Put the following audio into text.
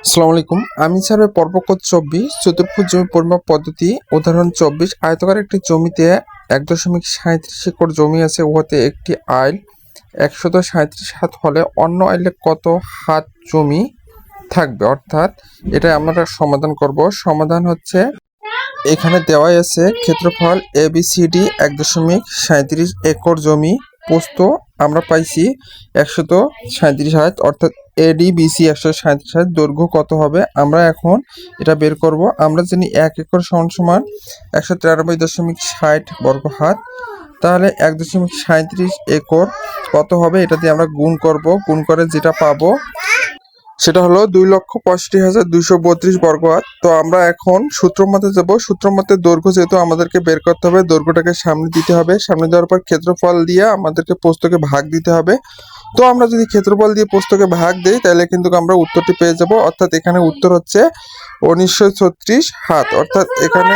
আসসালামু আলাইকুম। আমি স্যার পর্ব কোড 24 চতুর্ভুজ জমি পরিমাপ পদ্ধতি উদাহরণ 24। আয়তকার একটি জমিতে 1.37 একর জমি আছে, উহাতে একটি আইল 137 হাত হলে অন্য আইলে কত হাত জমি থাকবে, অর্থাৎ এটা আমরা সমাধান করব। সমাধান হচ্ছে এখানে দেওয়াই আছে ক্ষেত্রফল ABCD 1.37 একর জমি, প্রস্থ আমরা পাইছি 137 হাত, অর্থাৎ ADBC 137 হাত, দৈর্ঘ্য কত হবে আমরা এখন এটা বের করব। আমরা জানি 1 একর সমান সমান 193.60 বর্গ হাত, তাহলে 1.37 একর কত হবে এটা দিয়ে আমরা গুণ করব। গুণ করে যেটা পাবো সেটা হলো 2,65,232 বর্গ হাত। তো আমরা এখন সূত্র মতে যাব। সূত্র মতে দৈর্ঘ্য যেহেতু আমাদেরকে বের করতে হবে, দৈর্ঘ্যটাকে সামনে দিতে হবে, সামনে দেওয়ার পর ক্ষেত্রফল দিয়ে আমাদেরকে প্রস্থকে ভাগ দিতে হবে। তো আমরা যদি ক্ষেত্রফল দিয়ে প্রস্থকে ভাগ দেই তাহলে কিন্তু আমরা উত্তরটি পেয়ে যাব, অর্থাৎ এখানে উত্তর হচ্ছে 1936 হাত। অর্থাৎ এখানে